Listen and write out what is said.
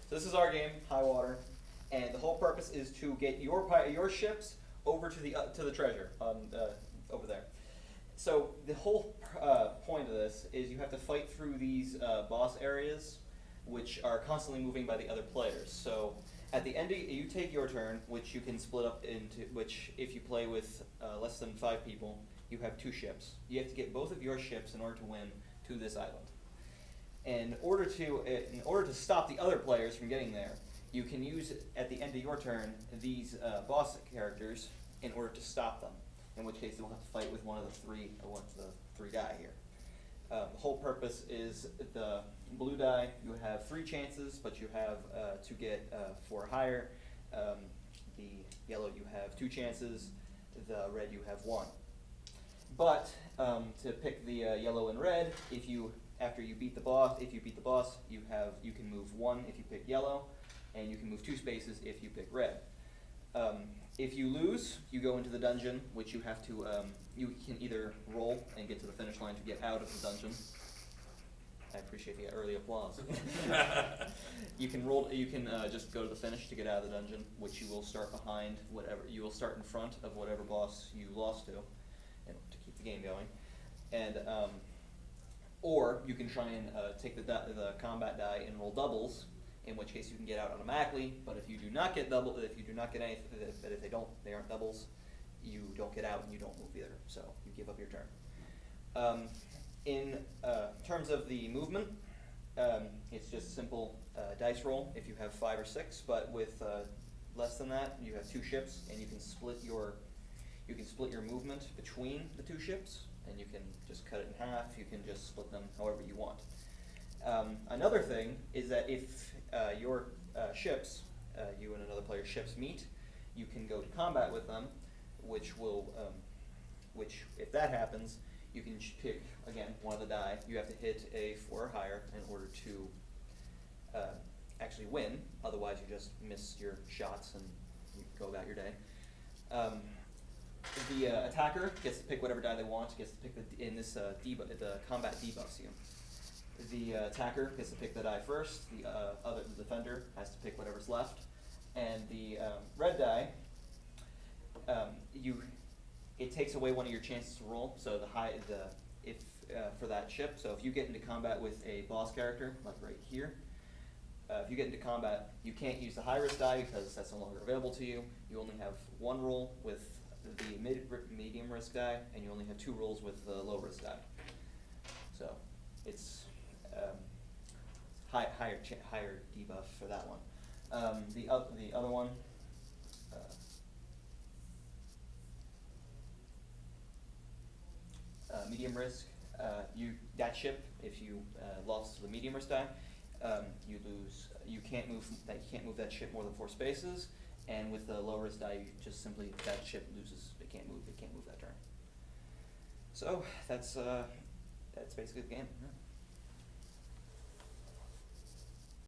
So this is our game, High Water, and the whole purpose is to get your ships over to the treasure over there. So the whole point of this is you have to fight through these boss areas, which are constantly moving by the other players. So at the end, you take your turn, which you can split up into. Which, if you play with less than 5 people, you have 2 ships. You have to get both of your ships in order to win to this island. And in order to stop the other players from getting there, you can use at the end of your turn these boss characters in order to stop them. In which case, you'll have to fight with one of the three guy here. The whole purpose is the blue die. You have 3 chances, but you have to get 4 higher. The yellow, you have 2 chances. The red, you have 1. But to pick the yellow and red, after you beat the boss, you can move 1 if you pick yellow, and you can move 2 spaces if you pick red. If you lose, you go into the dungeon, which you have to. You can either roll and get to the finish line to get out of the dungeon. I appreciate the early applause. You can roll. You can just go to the finish to get out of the dungeon, which you will start behind whatever. You will start in front of whatever boss you lost to, and to keep the game going. And or you can try and take the combat die and roll doubles, in which case you can get out automatically. But if you do not get anything, if they aren't doubles, you don't get out and you don't move either. So you give up your turn. In terms of the movement, it's just simple dice roll if you have 5 or 6. But with less than that, you have 2 ships, and you can split your movement between the 2 ships, and you can just cut it in half. You can just split them however you want. Another thing is that if your ships, you and another player's ships meet, you can go to combat with them, which if that happens, you can pick, again, one of the die. You have to hit a 4 or higher in order to actually win. Otherwise, you just miss your shots and you go about your day. The attacker gets to pick whatever die they want. Gets to pick the combat debuff scheme. The attacker gets to pick the die first. The defender has to pick whatever's left, and the red die. It takes away one of your chances to roll. So for that ship. So if you get into combat with a boss character, like right here, if you get into combat, you can't use the high risk die because that's no longer available to you. You only have 1 roll with the medium risk die, and you only have 2 rolls with the low risk die. So it's higher debuff for that one. The other one. Medium risk. That ship, if you lost the medium risk die, you lose. You can't move that ship more than 4 spaces. And with the low risk die, you just simply that ship loses. It can't move that turn. So that's basically the game. Yeah.